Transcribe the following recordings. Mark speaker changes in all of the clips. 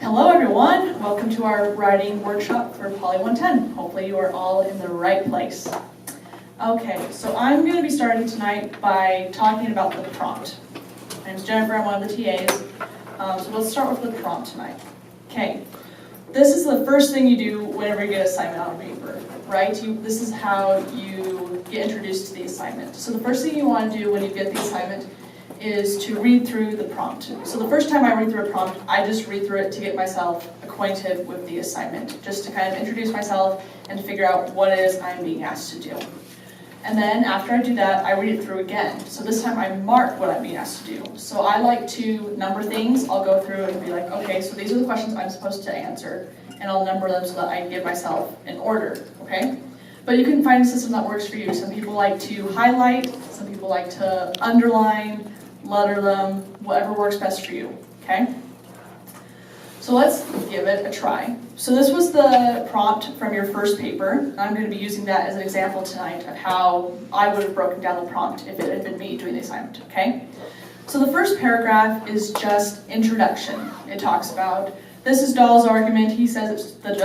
Speaker 1: Hello everyone, welcome to our writing workshop for Poli 110. Hopefully you are all in the right place. Okay, so I'm going to be starting tonight by talking about the prompt. My name's Jennifer, I'm one of the TAs. So let's start with the prompt tonight. Okay, this is the first thing you do whenever you get an assignment on a paper, right? This is how you get introduced to the assignment. So the first thing you want to do when you get the assignment is to read through the prompt. So the first time I read through a prompt, I just read through it to get myself acquainted with the assignment, just to kind of introduce myself and figure out what it is I'm being asked to do. And then after I do that, I read it through again. So this time I mark what I'm being asked to do. So I like to number things. I'll go through and be like, okay, so these are the questions I'm supposed to answer, and I'll number them so that I can give myself an order, okay? But you can find a system that works for you. Some people like to highlight, some people like to underline, letter them, whatever works best for you, okay? So let's give it a try. So this was the prompt from your first paper. I'm going to be using that as an example tonight of how I would have broken down the prompt if it had been me doing the assignment, okay? So the first paragraph is just introduction. It talks about, this is Dahl's argument. He says that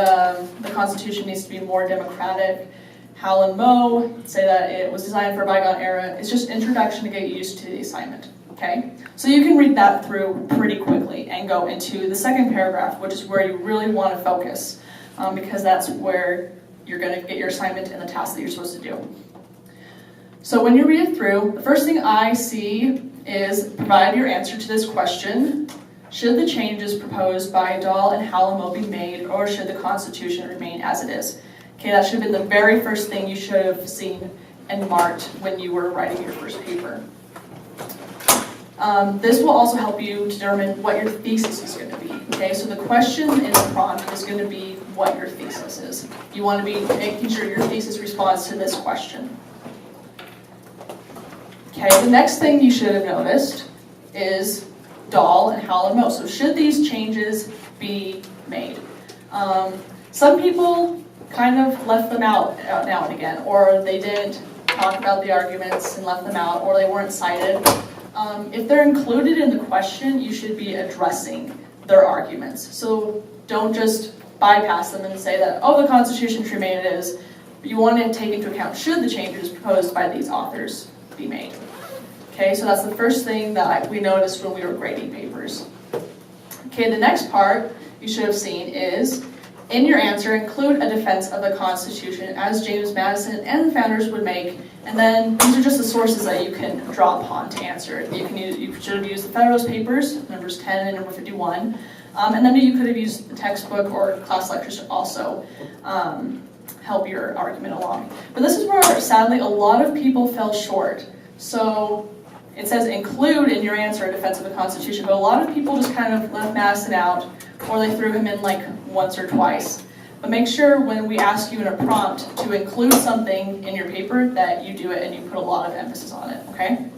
Speaker 1: the Constitution needs to be more democratic. Hal and Moe say that it was designed for a bygone era. It's just introduction to get used to the assignment. Okay, so you can read that through pretty quickly and go into the second paragraph, which is where you really want to focus, because that's where you're going to get your assignment and the task that you're supposed to do. So when you read it through, the first thing I see is provide your answer to this question. Should the changes proposed by Dahl and Hal and Moe be made, or should the Constitution remain as it is? Okay, that should have been the very first thing you should have seen and marked when you were writing your first paper. This will also help you determine what your thesis is going to be. Okay, so the question in the prompt is going to be what your thesis is. You want to be making sure your thesis responds to this question. Okay, the next thing you should have noticed is Dahl and Hal and Moe. So should these changes be made? Some people kind of left them out now and again, or they didn't talk about the arguments and left them out, or they weren't cited. If they're included in the question, you should be addressing their arguments. So don't just bypass them and say that, oh, the Constitution should remain it is. You want to take into account, should the changes proposed by these authors be made? Okay, so that's the first thing that we noticed when we were grading papers. Okay, the next part you should have seen is, in your answer, include a defense of the Constitution as James Madison and the founders would make, and then these are just the sources that you can draw upon to answer. You should have used the Federalist Papers, numbers 10 and number 51, and then you could have used the textbook or class lectures to also help your argument along. But this is where, sadly, a lot of people fell short. So it says include in your answer a defense of the Constitution, but a lot of people just kind of left Madison out, or they threw him in like once or twice. But make sure when we ask you in a prompt to include something in your paper that you do it and you put a lot of emphasis on it, okay?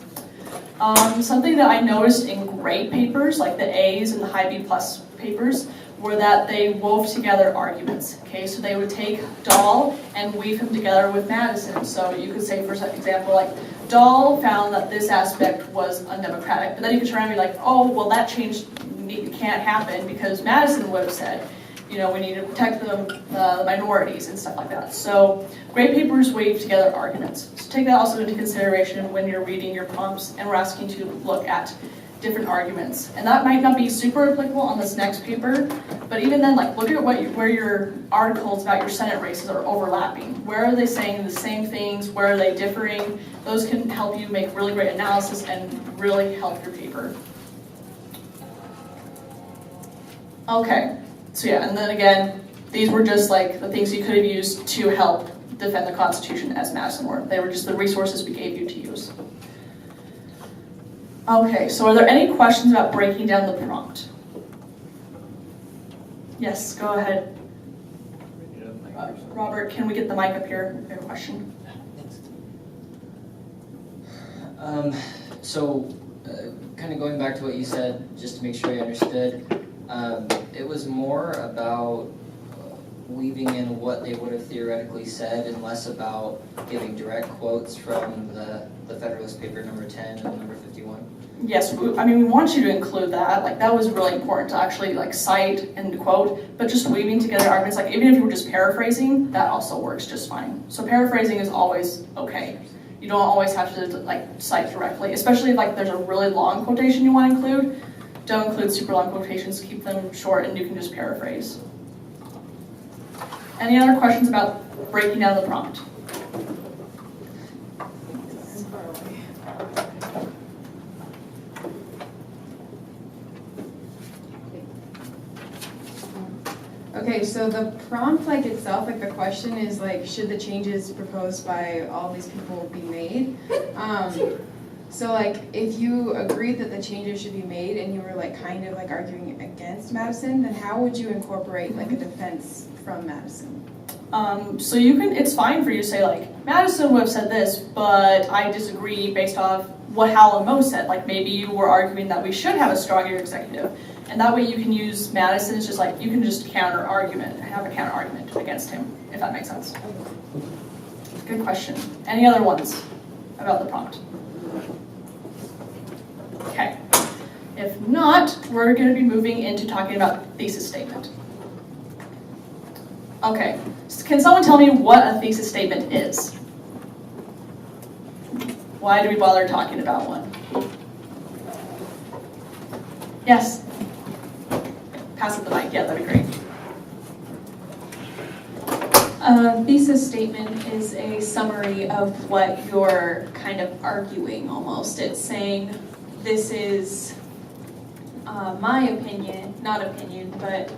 Speaker 1: Something that I noticed in grade papers, like the A's and the high B plus papers, were that they wove together arguments, okay? So they would take Dahl and weave him together with Madison. So you could say, for example, like, Dahl found that this aspect was undemocratic, but then you could turn around and be like, oh, well, that change can't happen because Madison would have said, you know, we need to protect the minorities and stuff like that. So grade papers weave together arguments. So take that also into consideration when you're reading your prompts and we're asking to look at different arguments. And that might not be super applicable on this next paper, but even then, like, look at where your articles about your Senate races are overlapping. Where are they saying the same things? Where are they differing? Those can help you make really great analysis and really help your paper. Okay, so yeah, and then again, these were just like the things you could have used to help defend the Constitution as Madison were. They were just the resources we gave you to use. Okay, so are there any questions about breaking down the prompt? Yes, go ahead. Robert, can we get the mic up here? I have a question.
Speaker 2: Kind of going back to what you said, just to make sure I understood, it was more about weaving in what they would have theoretically said and less about giving direct quotes from the Federalist Paper number 10 and number 51.
Speaker 1: Yes, we want you to include that. Like, that was really important to actually like cite and quote, but just weaving together arguments, like even if you were just paraphrasing, that also works just fine. So paraphrasing is always okay. You don't always have to like cite directly, especially if like there's a really long quotation you want to include. Don't include super long quotations, keep them short, and you can just paraphrase. Any other questions about breaking down the prompt?
Speaker 3: Okay, so the prompt like itself, like the question is like, should the changes proposed by all these people be made? So like, if you agreed that the changes should be made and you were like kind of like arguing against Madison, then how would you incorporate like a defense from Madison?
Speaker 1: So you can, it's fine for you to say like, Madison would have said this, but I disagree based off what Hal and Mo said. Like maybe you were arguing that we should have a stronger executive. And that way you can use Madison, it's just like, you can just have a counter argument against him, if that makes sense. Good question. Any other ones about the prompt? Okay. If not, we're going to be moving into talking about thesis statement. Okay. Can someone tell me what a thesis statement is? Why do we bother talking about one? Yes? Pass it the mic. Yeah, that'd be great.
Speaker 4: A thesis statement is a summary of what you're kind of arguing almost. It's saying, this is my opinion, not opinion, but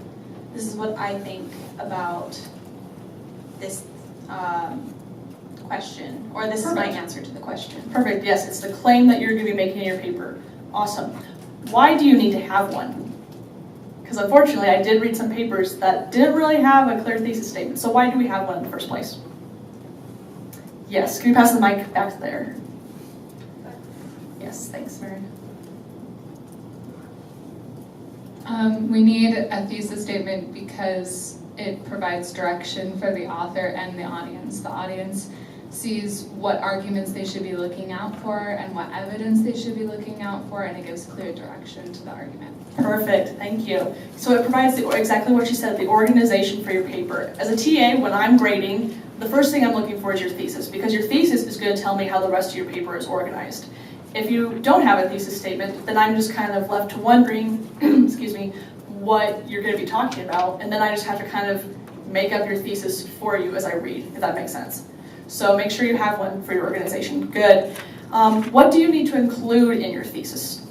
Speaker 4: this is what I think about this question, or this is my answer to the question.
Speaker 1: Perfect, yes, it's the claim that you're going to be making in your paper. Awesome. Why do you need to have one? Because unfortunately, I did read some papers that didn't really have a clear thesis statement. So why do we have one in the first place? Yes, can you pass the mic back there? Yes, thanks, Mary.
Speaker 5: We need a thesis statement because it provides direction for the author and the audience. The audience sees what arguments they should be looking out for and what evidence they should be looking out for, and it gives clear direction to the argument.
Speaker 1: Perfect, thank you. So it provides exactly what you said, the organization for your paper. As a TA, when I'm grading, the first thing I'm looking for is your thesis, because your thesis is going to tell me how the rest of your paper is organized. If you don't have a thesis statement, then I'm just kind of left to wondering, excuse me, what you're going to be talking about, and then I just have to kind of make up your thesis for you as I read, if that makes sense. So make sure you have one for your organization. Good. What do you need to include in your thesis?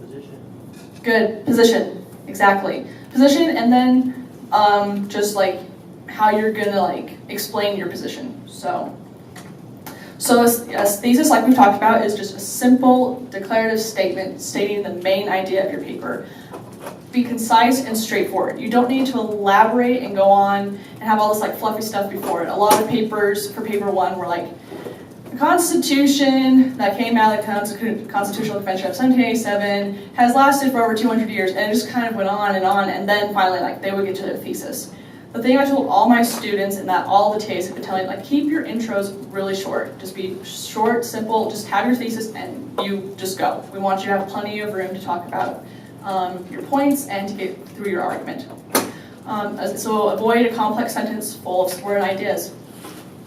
Speaker 6: Position.
Speaker 1: Good. Position. Exactly. Position, and then just like how you're gonna like explain your position. So a thesis, like we've talked about, is just a simple declarative statement stating the main idea of your paper. Be concise and straightforward. You don't need to elaborate and go on and have all this like fluffy stuff before it. A lot of papers for paper one were like, the Constitution that came out of the Constitutional Convention of 1787 has lasted for over 200 years, and it just kind of went on, and then finally like they would get to their thesis. The thing I told all my students, and that all the TAs have been telling, like, keep your intros really short. Just be short, simple, just have your thesis and you just go. We want you to have plenty of room to talk about your points and to get through your argument. So avoid a complex sentence full of word ideas.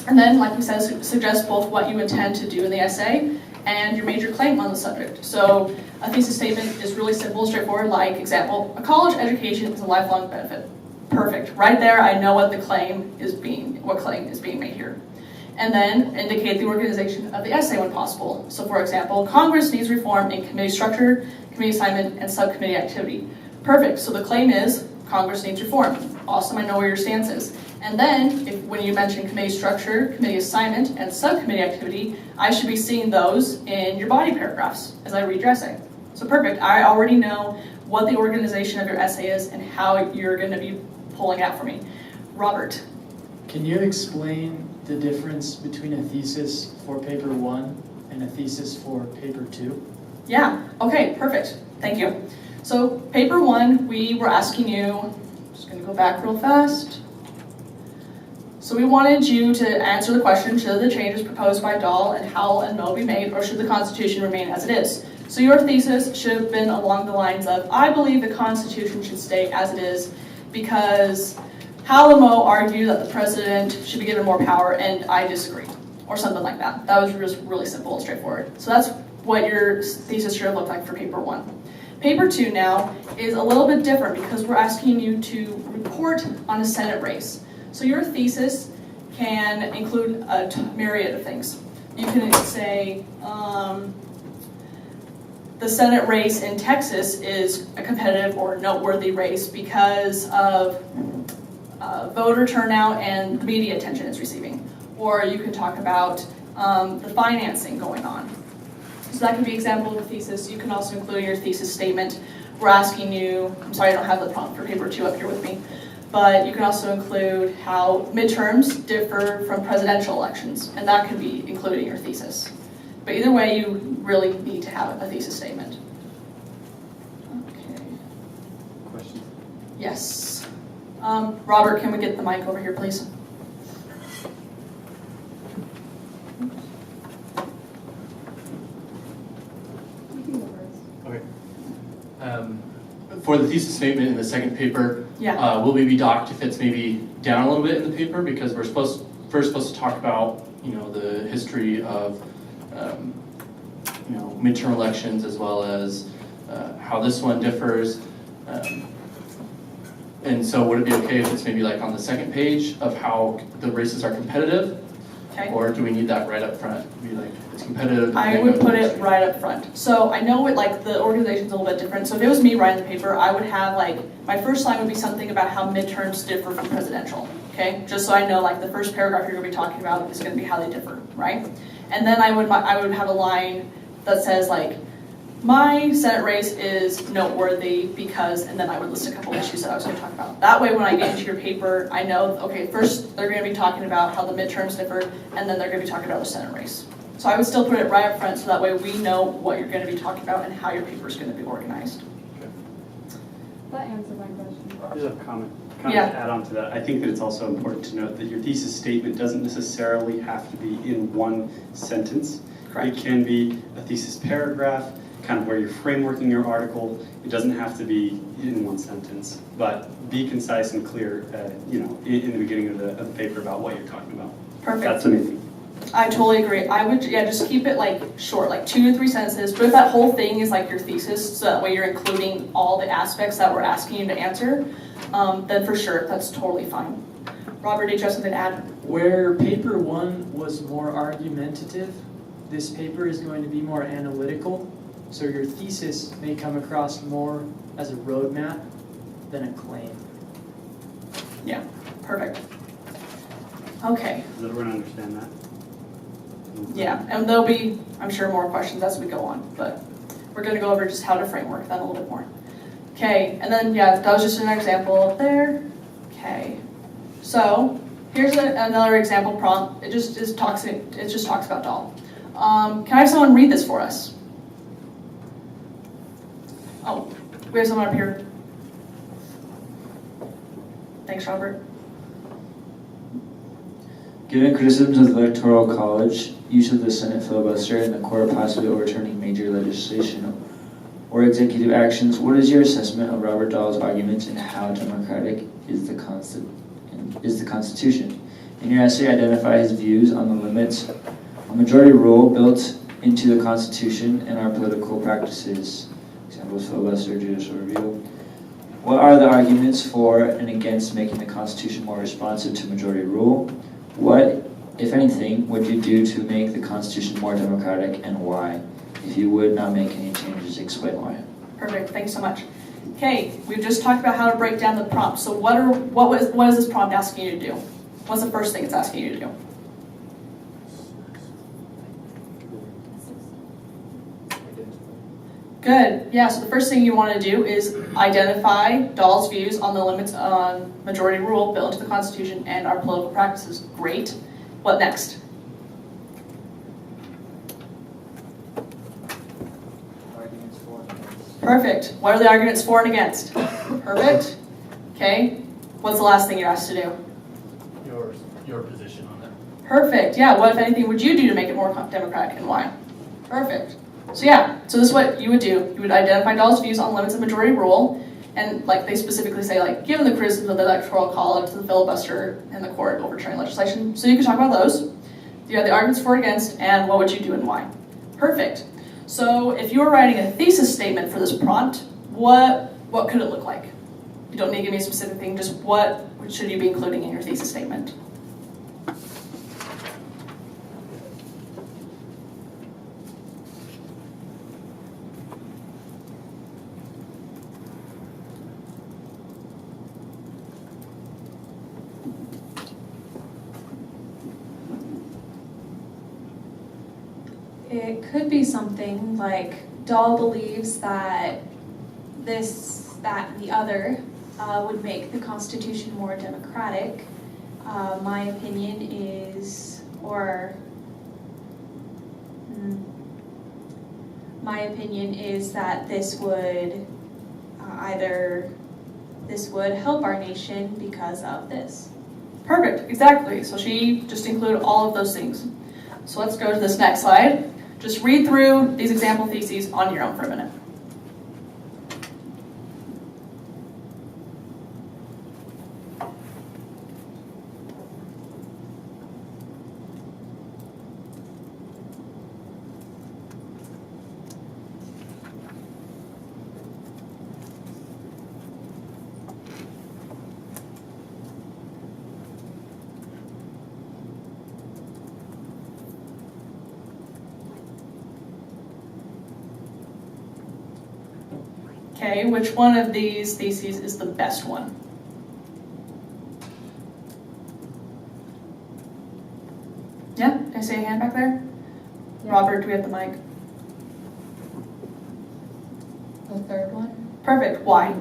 Speaker 1: And then, like we said, suggest both what you intend to do in the essay and your major claim on the subject. So a thesis statement is really simple, straightforward, like, example, a college education is a lifelong benefit. Perfect. Right there, I know what claim is being made here. And then indicate the organization of the essay when possible. So for example, Congress needs reform in committee structure, committee assignment, and subcommittee activity. Perfect. So the claim is Congress needs reform. Awesome, I know where your stance is. And then, when you mention committee structure, committee assignment, and subcommittee activity, I should be seeing those in your body paragraphs as I read your essay. So perfect, I already know what the organization of your essay is and how you're going to be pulling it out for me. Robert.
Speaker 6: Can you explain the difference between a thesis for paper 1 and a thesis for paper 2?
Speaker 1: Yeah, okay, perfect. Thank you. So paper 1, we were asking you, just going to go back real fast. So we wanted you to answer the question, should the changes proposed by Dahl and Howell and Moe be made, or should the Constitution remain as it is? So your thesis should have been along the lines of, I believe the Constitution should stay as it is because Howell and Moe argue that the president should be given more power, and I disagree, or something like that. That was just really simple and straightforward. So that's what your thesis should have looked like for paper 1. Paper 2 now is a little bit different because we're asking you to report on a Senate race. So your thesis can include a myriad of things. You can say, the Senate race in Texas is a competitive or noteworthy race because of voter turnout and media attention it's receiving. Or you can talk about the financing going on. So that could be an example of a thesis. You can also include in your thesis statement. We're asking you, I'm sorry I don't have the prompt for paper 2 up here with me, but you can also include how midterms differ from presidential elections, and that could be included in your thesis. But either way, you really need to have a thesis statement. Okay.
Speaker 7: Questions?
Speaker 1: Yes. Robert, can we get the mic over here, please?
Speaker 7: Okay. For the thesis statement in the second paper,
Speaker 1: Yeah.
Speaker 7: will we be docked if it's maybe down a little bit in the paper? Because we're first supposed to talk about, the history of, midterm elections as well as how this one differs. And so would it be okay if it's maybe like on the second page of how the races are competitive?
Speaker 1: Okay.
Speaker 7: Or do we need that right up front? Be like, it's competitive.
Speaker 1: I would put it right up front. So I know the organization's a little bit different. So if it was me writing the paper, I would have my first line would be something about how midterms differ from presidential. Okay, just so I know the first paragraph you're going to be talking about is going to be how they differ, right? And then I would have a line that says my Senate race is noteworthy because, and then I would list a couple issues that I was going to talk about. That way when I get into your paper, I know, okay, first they're going to be talking about how the midterms differ, and then they're going to be talking about the Senate race. So I would still put it right up front so that way we know what you're going to be talking about and how your paper is going to be organized.
Speaker 3: That answered my question.
Speaker 8: Just a comment.
Speaker 1: Yeah.
Speaker 8: To add on to that, I think that it's also important to note that your thesis statement doesn't necessarily have to be in one sentence.
Speaker 1: Correct.
Speaker 8: It can be a thesis paragraph, kind of where you're frameworking your article. It doesn't have to be in one sentence, but be concise and clear, in the beginning of the paper about what you're talking about.
Speaker 1: Perfect.
Speaker 8: That's amazing.
Speaker 1: I totally agree. I would, just keep it short, 2 to 3 sentences. But if that whole thing is your thesis, so that way you're including all the aspects that we're asking you to answer, then for sure, that's totally fine. Robert, did you have something to add?
Speaker 6: Where paper 1 was more argumentative, this paper is going to be more analytical. So your thesis may come across more as a roadmap than a claim.
Speaker 1: Yeah, perfect. Okay,
Speaker 8: Does everyone understand that?
Speaker 1: yeah, and there'll be, I'm sure, more questions as we go on, but we're going to go over just how to framework that a little bit more. Okay, and then, that was just an example there. Okay, so here's another example prompt. It just talks about Dahl. Can I have someone read this for us? Oh, we have someone up here. Thanks, Robert.
Speaker 9: Given criticisms of the Electoral College, use of the Senate filibuster, and the court possibly overturning major legislation or executive actions, what is your assessment of Robert Dahl's arguments and how democratic is the Constitution? In your essay, identify his views on the limits on majority rule built into the Constitution and our political practices. Examples: filibuster, judicial review. What are the arguments for and against making the Constitution more responsive to majority rule? What, if anything, would you do to make the Constitution more democratic, and why? If you would not make any changes, explain why.
Speaker 1: Perfect, thanks so much. Okay, we've just talked about how to break down the prompt. So what is this prompt asking you to do? What's the first thing it's asking you to do? Good, yeah, so the first thing you want to do is identify Dahl's views on the limits on majority rule built into the Constitution and our political practices. Great. What next?
Speaker 2: Arguments for and against.
Speaker 1: Perfect. What are the arguments for and against? Perfect. Okay. What's the last thing you're asked to do?
Speaker 7: your position on that.
Speaker 1: Perfect, yeah, what if anything would you do to make it more democratic and why? Perfect. So yeah, so this is what you would do. You would identify Dahl's views on limits of majority rule, and like they specifically say, like, given the criticisms of the Electoral College to the filibuster and the court overturning legislation, so you can talk about those. You have the arguments for and against, and what would you do and why. Perfect. So if you were writing a thesis statement for this prompt, what could it look like? You don't need to give me a specific thing, just what should you be including in your thesis statement?
Speaker 4: It could be something like Dahl believes that this, that, and the other would make the Constitution more democratic. My opinion is, my opinion is that this would this would help our nation because of this.
Speaker 1: Perfect, exactly. So she just included all of those things. So let's go to this next slide. Just read through these example theses on your own for a minute. Okay, which one of these theses is the best one? Yeah, can I see a hand back there?
Speaker 5: Yeah.
Speaker 1: Robert, do we have the mic?
Speaker 5: The third one,
Speaker 1: Perfect, why?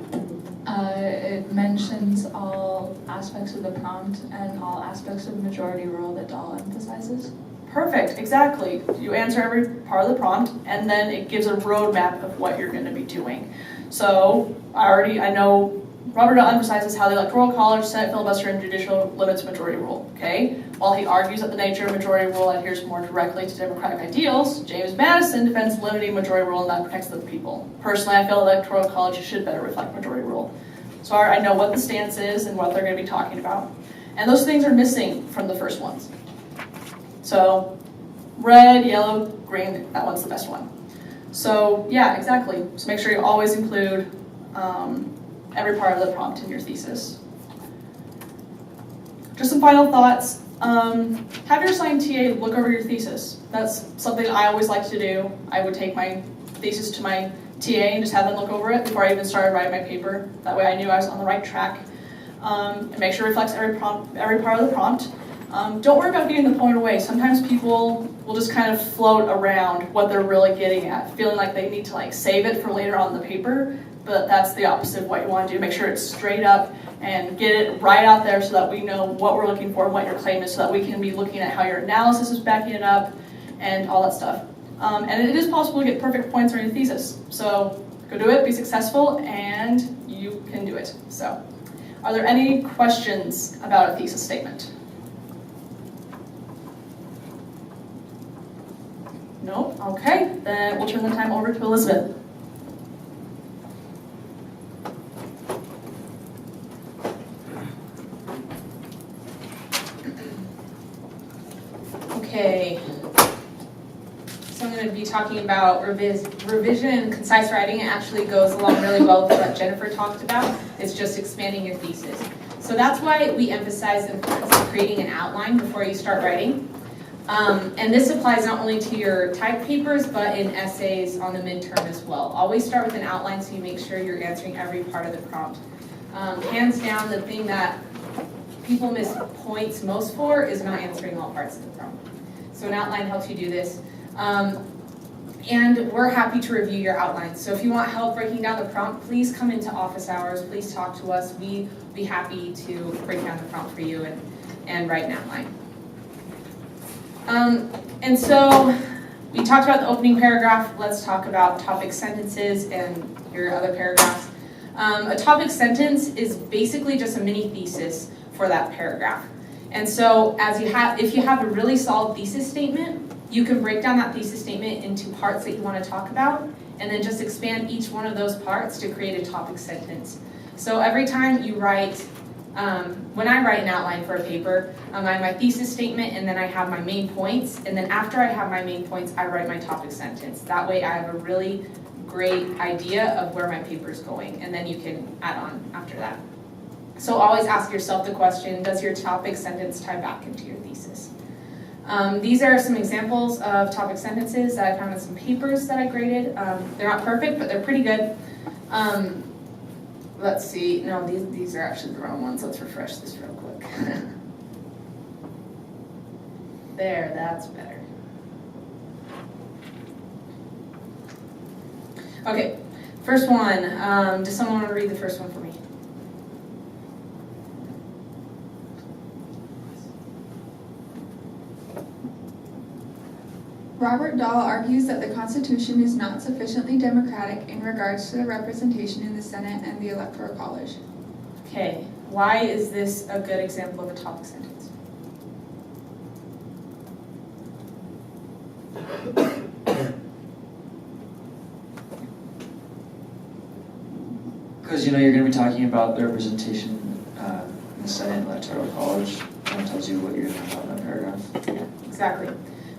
Speaker 5: it mentions all aspects of the prompt and all aspects of the majority rule that Dahl emphasizes.
Speaker 1: Perfect, exactly. You answer every part of the prompt, and then it gives a roadmap of what you're going to be doing. So I know Robert emphasizes how the Electoral College, Senate filibuster, and judicial limits majority rule. Okay, while he argues that the nature of majority rule adheres more directly to democratic ideals, James Madison defends limiting majority rule and that protects the people. Personally, I feel Electoral College should better reflect majority rule. So I know what the stance is and what they're going to be talking about, and those things are missing from the first ones. So red, yellow, green, that one's the best one. So yeah, exactly. So make sure you always include every part of the prompt in your thesis. Just some final thoughts. Have your assigned TA look over your thesis. That's something I always like to do. I would take my thesis to my TA and just have them look over it before I even started writing my paper. That way I knew I was on the right track. And make sure it reflects every part of the prompt. Don't worry about getting the point away. Sometimes people will just kind of float around what they're really getting at, feeling like they need to like save it for later on in the paper, but that's the opposite of what you want to do. Make sure it's straight up and get it right out there so that we know what we're looking for and what your claim is, so that we can be looking at how your analysis is backing it up and all that stuff. And it is possible to get perfect points on your thesis. So go do it, be successful, and you can do it. So are there any questions about a thesis statement? No? Okay, then we'll turn the time over to Elizabeth.
Speaker 3: Okay. So I'm going to be talking about revision and concise writing. It actually goes along really well with what Jennifer talked about. It's just expanding your thesis. So that's why we emphasize the importance of creating an outline before you start writing. And this applies not only to your typed papers, but in essays on the midterm as well. Always start with an outline so you make sure you're answering every part of the prompt. Hands down, the thing that people miss points most for is not answering all parts of the prompt. So an outline helps you do this. And we're happy to review your outlines. So if you want help breaking down the prompt, please come into office hours. Please talk to us. We'd be happy to break down the prompt for you and write an outline. And so we talked about the opening paragraph. Let's talk about topic sentences and your other paragraphs. A topic sentence is basically just a mini thesis for that paragraph.
Speaker 10: And so if you have a really solid thesis statement, you can break down that thesis statement into parts that you want to talk about, and then just expand each one of those parts to create a topic sentence. So every time you write, when I write an outline for a paper, I have my thesis statement, and then I have my main points, and then after I have my main points, I write my topic sentence. That way I have a really great idea of where my paper is going, and then you can add on after that. So always ask yourself the question, does your topic sentence tie back into your thesis? These are some examples of topic sentences that I found in some papers that I graded. They're not perfect, but they're pretty good. Let's see, no, these are actually the wrong ones. Let's refresh this real quick. There, that's better. Okay, first one. Does someone want to read the first one for me?
Speaker 11: Robert Dahl argues that the Constitution is not sufficiently democratic in regards to the representation in the Senate and the Electoral College.
Speaker 10: Okay, why is this a good example of a topic sentence?
Speaker 9: Because you're going to be talking about the representation in the Senate and Electoral College. That tells you what you're going to talk about in that paragraph.
Speaker 10: Yeah, exactly.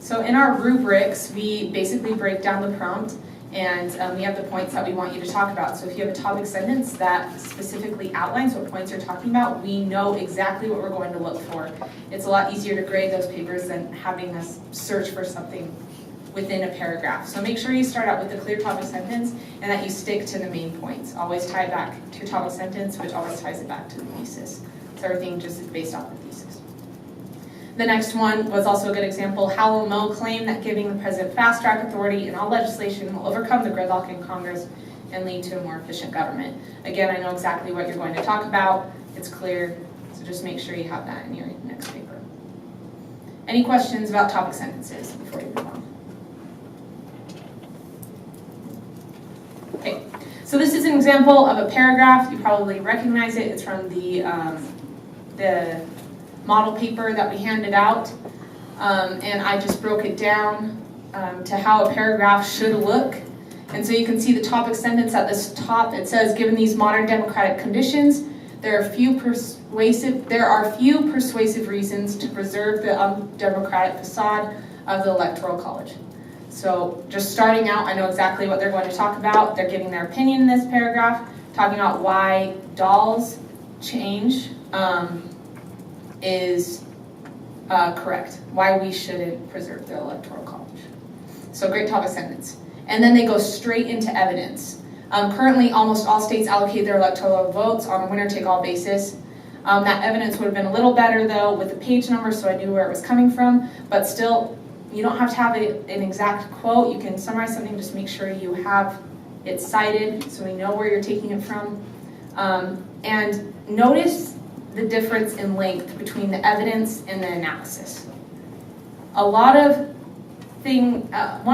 Speaker 10: So in our rubrics, we basically break down the prompt, and we have the points that we want you to talk about. So if you have a topic sentence that specifically outlines what points you're talking about, we know exactly what we're going to look for. It's a lot easier to grade those papers than having us search for something within a paragraph. So make sure you start out with a clear topic sentence and that you stick to the main points. Always tie it back to your topic sentence, which always ties it back to the thesis. So everything just is based off the thesis. The next one was also a good example. Howell Moe claimed that giving the president fast-track authority in all legislation will overcome the gridlock in Congress and lead to a more efficient government. Again, I know exactly what you're going to talk about. It's clear, so just make sure you have that in your next paper. Any questions about topic sentences before we move on? Okay, so this is an example of a paragraph. You probably recognize it. It's from the model paper that we handed out, and I just broke it down to how a paragraph should look. And so you can see the topic sentence at the top. It says, given these modern democratic conditions, there are few persuasive reasons to preserve the undemocratic facade of the Electoral College. So just starting out, I know exactly what they're going to talk about. They're giving their opinion in this paragraph, talking about why Dahl's change is correct, why we shouldn't preserve the Electoral College. So great topic sentence. And then they go straight into evidence. Currently, almost all states allocate their electoral votes on a winner-take-all basis. That evidence would have been a little better, though, with the page number, so I knew where it was coming from. But still, you don't have to have an exact quote. You can summarize something, just make sure you have it cited so we know where you're taking it from. And notice the difference in length between the evidence and the analysis. One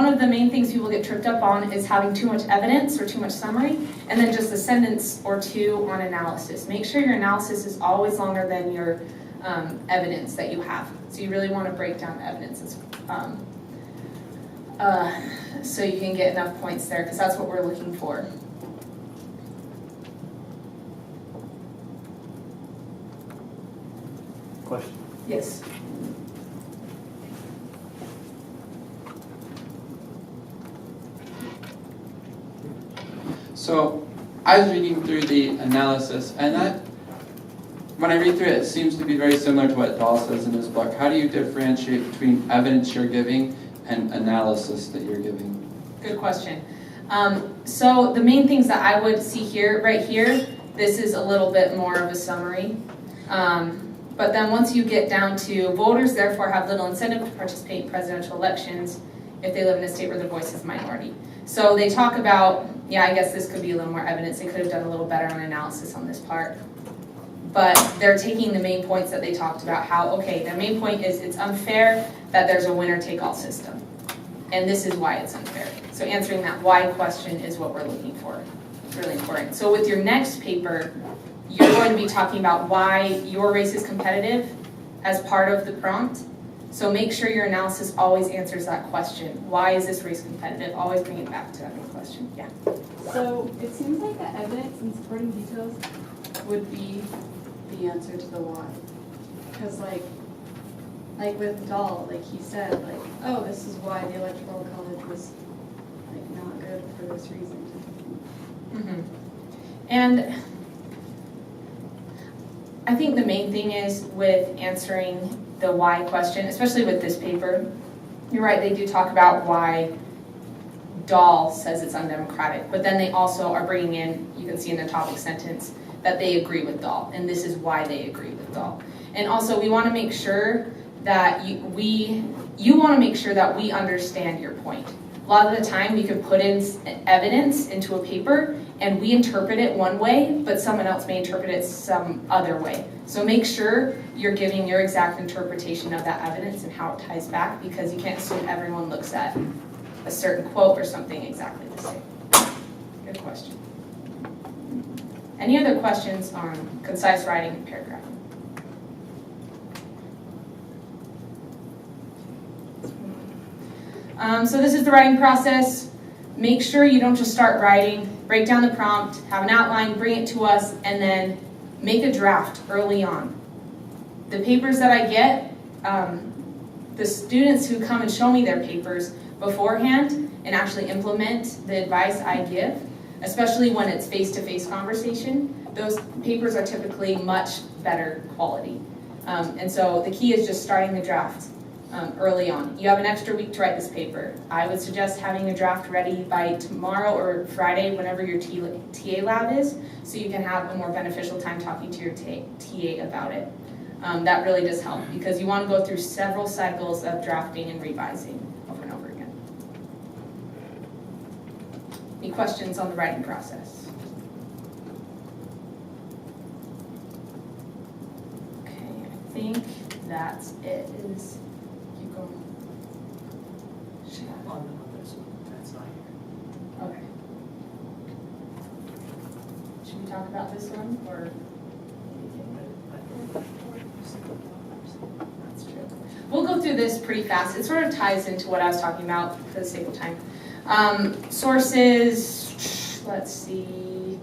Speaker 10: of the main things people get tripped up on is having too much evidence or too much summary, and then just a sentence or two on analysis. Make sure your analysis is always longer than your evidence that you have. So you really want to break down the evidence so you can get enough points there, because that's what we're looking for.
Speaker 12: Question?
Speaker 10: Yes.
Speaker 13: So I was reading through the analysis, and when I read through it, it seems to be very similar to what Dahl says in his book. How do you differentiate between evidence you're giving and analysis that you're giving?
Speaker 10: Good question. So the main things that I would see here, right here, this is a little bit more of a summary. But then once you get down to voters, therefore have little incentive to participate in presidential elections if they live in a state where their voice is minority. So they talk about, yeah, I guess this could be a little more evidence. They could have done a little better on analysis on this part. But they're taking the main points that they talked about, how, okay, their main point is it's unfair that there's a winner-take-all system. And this is why it's unfair. So answering that why question is what we're looking for. It's really important. So with your next paper, you're going to be talking about why your race is competitive as part of the prompt. So make sure your analysis always answers that question. Why is this race competitive? Always bring it back to that main question. Yeah.
Speaker 12: So it seems like the evidence and supporting details would be the answer to the why. Because like with Dahl, like he said, like, oh, this is why the electoral college was like not good for this reason.
Speaker 10: Mm-hmm. And I think the main thing is with answering the why question, especially with this paper, you're right, they do talk about why Dahl says it's undemocratic, but then they also are bringing in, you can see in the topic sentence, that they agree with Dahl, and this is why they agree with Dahl. And also, we want to make sure that you want to make sure that we understand your point. A lot of the time, you can put in evidence into a paper, and we interpret it one way, but someone else may interpret it some other way. So make sure you're giving your exact interpretation of that evidence and how it ties back, because you can't assume everyone looks at a certain quote or something exactly the same. Good question. Any other questions on concise writing and paragraphing? So this is the writing process. Make sure you don't just start writing, break down the prompt, have an outline, bring it to us, and then make a draft early on. The papers that I get, the students who come and show me their papers beforehand and actually implement the advice I give, especially when it's face-to-face conversation, those papers are typically much better quality. And so the key is just starting the draft early on. You have an extra week to write this paper. I would suggest having a draft ready by tomorrow or Friday, whenever your TA lab is, so you can have a more beneficial time talking to your TA about it. That really does help, because you want to go through several cycles of drafting and revising over and over again. Any questions on the writing process? Okay, I think that's it. Keep going.
Speaker 6: On this one, that's not here.
Speaker 10: Okay. Should we talk about this one, or? That's true. We'll go through this pretty fast. It sort of ties into what I was talking about for the sake of time. Sources, let's see.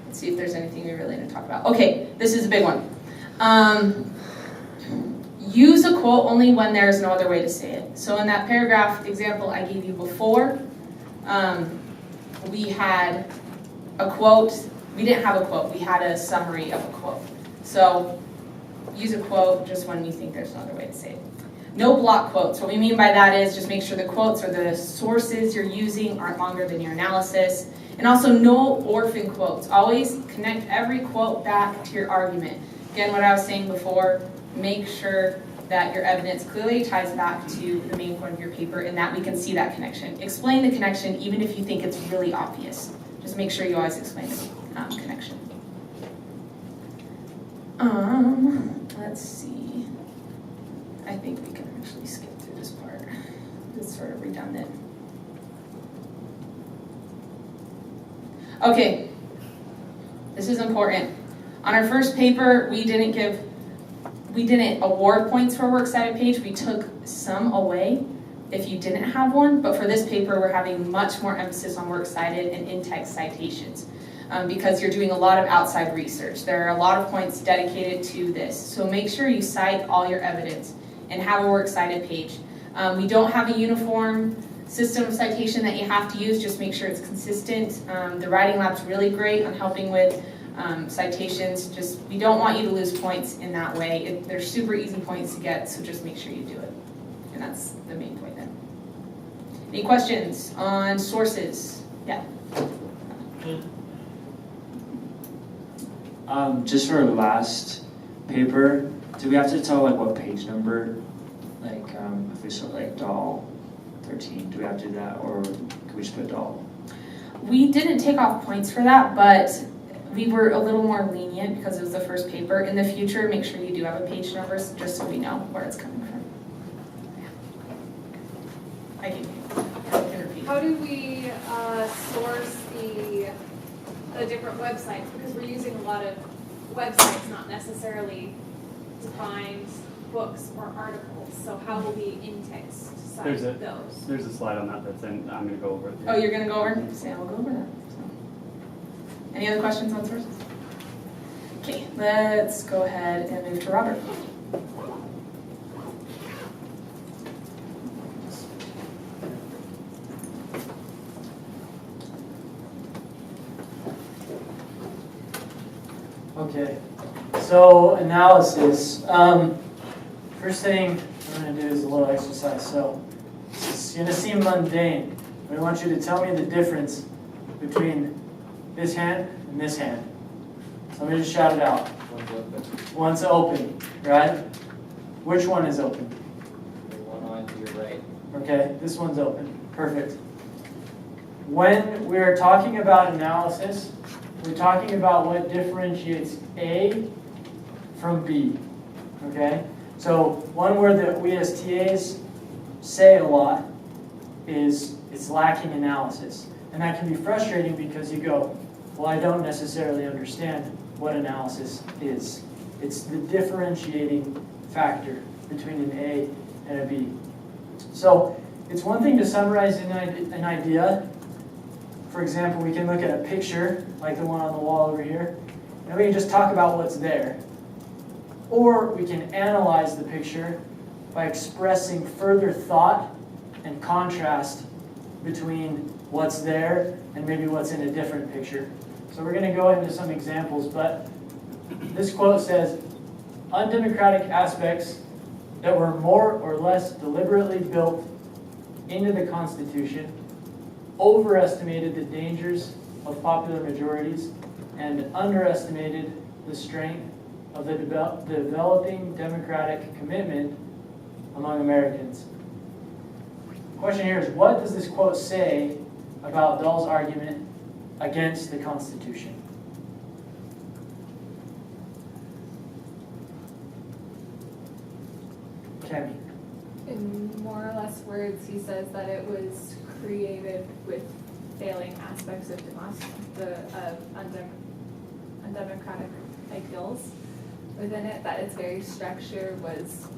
Speaker 10: Let's see if there's anything we really need to talk about. Okay, this is a big one. Use a quote only when there's no other way to say it. So in that paragraph example I gave you before, we had a quote. We didn't have a quote. We had a summary of a quote. So use a quote just when you think there's no other way to say it. No block quotes. What we mean by that is just make sure the quotes or the sources you're using aren't longer than your analysis. And also no orphan quotes. Always connect every quote back to your argument. Again, what I was saying before, make sure that your evidence clearly ties back to the main point of your paper and that we can see that connection. Explain the connection even if you think it's really obvious. Just make sure you always explain the connection. Let's see. I think we can actually skip through this part. It's sort of redundant. Okay, this is important. On our first paper, we didn't award points for a works cited page. We took some away if you didn't have one, but for this paper, we're having much more emphasis on works cited and in-text citations because you're doing a lot of outside research. There are a lot of points dedicated to this, so make sure you cite all your evidence and have a works cited page. We don't have a uniform system of citation that you have to use, just make sure it's consistent. The writing lab's really great on helping with citations. Just, we don't want you to lose points in that way. They're super easy points to get, so just make sure you do it. And that's the main point then. Any questions on sources? Yeah.
Speaker 9: Just for our last paper, do we have to tell like what page number? Like if we start like Dahl 13, do we have to do that, or can we just put Dahl?
Speaker 10: We didn't take off points for that, but we were a little more lenient because it was the first paper. In the future, make sure you do have a page number just so we know where it's coming from. I can repeat.
Speaker 12: How do we source the different websites? Because we're using a lot of
Speaker 14: websites, not necessarily defined books or articles. So how will we in-text cite those?
Speaker 8: There's a slide on that that's in, I'm gonna go over it.
Speaker 1: Oh, you're gonna go over? Sam will go over that. So. Any other questions on sources? Okay, let's go ahead and move to Robert.
Speaker 6: Okay, so analysis. First thing I'm going to do is a little exercise. So it's going to seem mundane, but I want you to tell me the difference between this hand and this hand. So let me just shout it out. One's open, right? Which one is open?
Speaker 2: The one on your right.
Speaker 6: Okay, this one's open. Perfect. When we're talking about analysis, we're talking about what differentiates A from B, okay? So one word that we as TAs say a lot is it's lacking analysis. And that can be frustrating because you go, well, I don't necessarily understand what analysis is. It's the differentiating factor between an A and a B. So it's one thing to summarize an idea. For example, we can look at a picture, like the one on the wall over here, and we can just talk about what's there. Or we can analyze the picture by expressing further thought and contrast between what's there and maybe what's in a different picture. So we're going to go into some examples, but this quote says, undemocratic aspects that were more or less deliberately built into the Constitution overestimated the dangers of popular majorities and underestimated the strength of the developing democratic commitment among Americans. The question here is, what does this quote say about Dahl's argument against the Constitution? Kemi.
Speaker 12: In more or less words, he says that it was created with failing aspects of undemocratic ideals within it, that its very structure was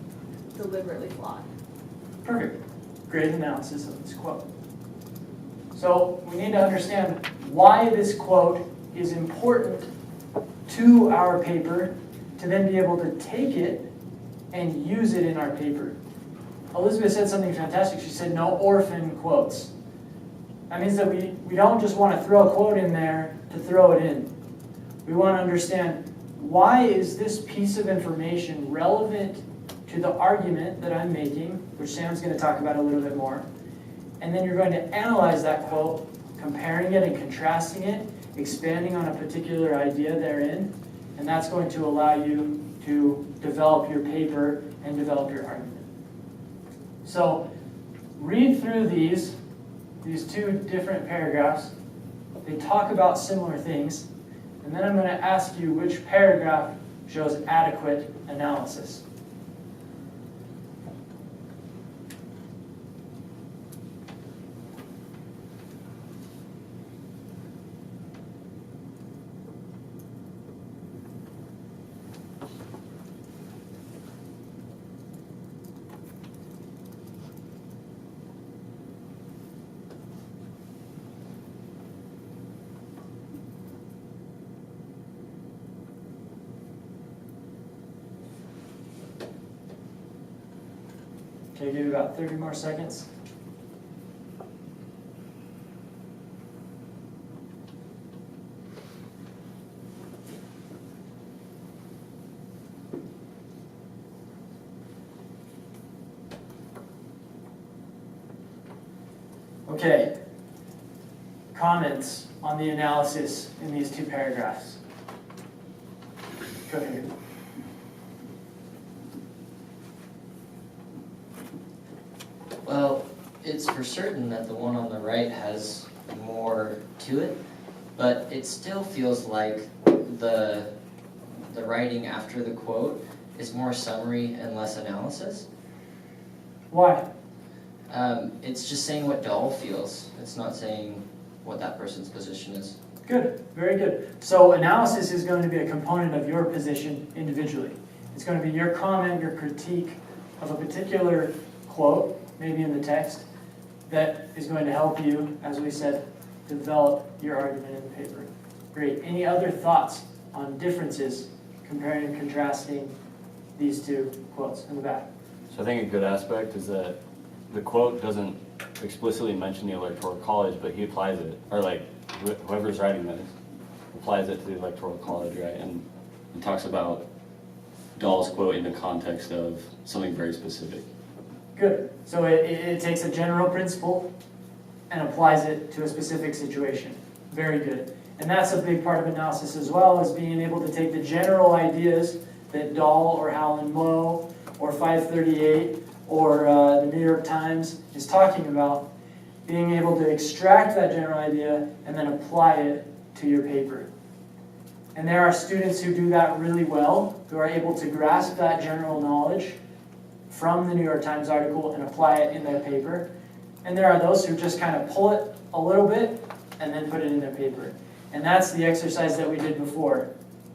Speaker 12: deliberately flawed.
Speaker 6: Perfect. Great analysis of this quote. So we need to understand why this quote is important to our paper to then be able to take it and use it in our paper. Elizabeth said something fantastic. She said no orphan quotes. That means that we don't just want to throw a quote in there to throw it in. We want to understand, why is this piece of information relevant to the argument that I'm making, which Sam's going to talk about a little bit more. And then you're going to analyze that quote, comparing it and contrasting it, expanding on a particular idea therein, and that's going to allow you to develop your paper and develop your argument. So read through these two different paragraphs. They talk about similar things, and then I'm going to ask you which paragraph shows adequate analysis. Okay, give you about 30 more seconds. Okay, comments on the analysis in these two paragraphs. Go ahead.
Speaker 2: Well, it's for certain that the one on the right has more to it, but it still feels like the writing after the quote is more summary and less analysis.
Speaker 6: Why?
Speaker 2: It's just saying what Dahl feels. It's not saying what that person's position is.
Speaker 6: Good, very good. So analysis is going to be a component of your position individually. It's going to be your comment, your critique of a particular quote, maybe in the text, that is going to help you, as we said, develop your argument in the paper. Great. Any other thoughts on differences comparing and contrasting these two quotes in the back?
Speaker 15: So I think a good aspect is that the quote doesn't explicitly mention the Electoral College, but he applies it, or like whoever's writing this applies it to the Electoral College, right? And talks about Dahl's quote in the context of something very specific.
Speaker 6: Good. So it takes a general principle and applies it to a specific situation. Very good. And that's a big part of analysis as well, is being able to take the general ideas that Dahl or Howland Lowe or 538 or the New York Times is talking about, being able to extract that general idea and then apply it to your paper. And there are students who do that really well, who are able to grasp that general knowledge from the New York Times article and apply it in their paper. And there are those who just kind of pull it a little bit and then put it in their paper. And that's the exercise that we did before.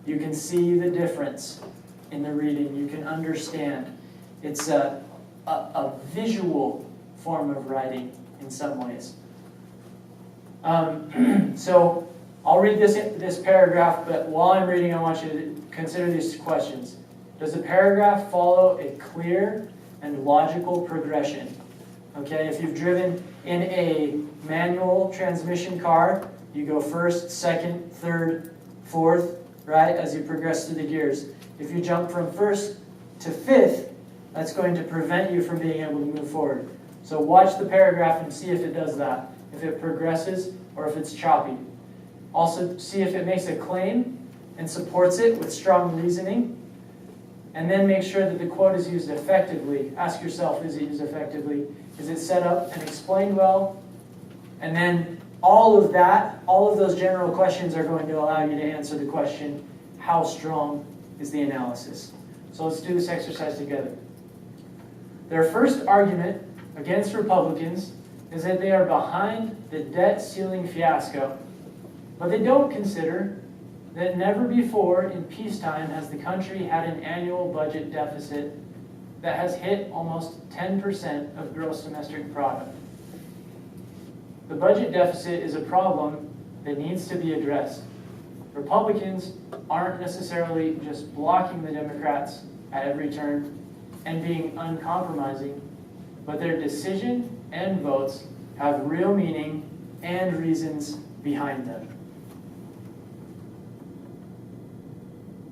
Speaker 6: You can see the difference in the reading. You can understand. It's a visual form of writing in some ways. So I'll read this paragraph, but while I'm reading, I want you to consider these questions. Does the paragraph follow a clear and logical progression? Okay, if you've driven in a manual transmission car, you go first, second, third, fourth, right, as you progress through the gears. If you jump from first to fifth, that's going to prevent you from being able to move forward. So watch the paragraph and see if it does that, if it progresses or if it's choppy. Also see if it makes a claim and supports it with strong reasoning. And then make sure that the quote is used effectively. Ask yourself, is it used effectively? Is it set up and explained well? And then all of those general questions are going to allow you to answer the question, how strong is the analysis? So let's do this exercise together. Their first argument against Republicans is that they are behind the debt ceiling fiasco. But they don't consider that never before in peacetime has the country had an annual budget deficit that has hit almost 10% of gross domestic product. The budget deficit is a problem that needs to be addressed. Republicans aren't necessarily just blocking the Democrats at every turn and being uncompromising, but their decision and votes have real meaning and reasons behind them.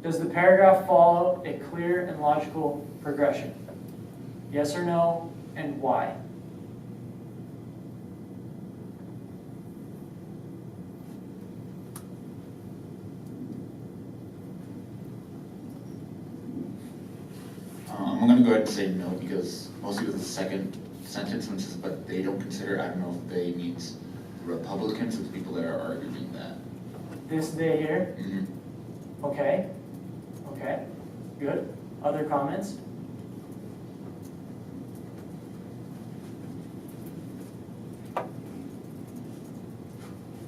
Speaker 6: Does the paragraph follow a clear and logical progression? Yes or no, and why?
Speaker 16: I'm going to go ahead and say no, because mostly with the second sentence, when it says, but they don't consider, I don't know if they means Republicans or the people that are arguing that.
Speaker 6: This they here?
Speaker 16: Mm-hmm.
Speaker 6: Okay. Okay. Good. Other comments?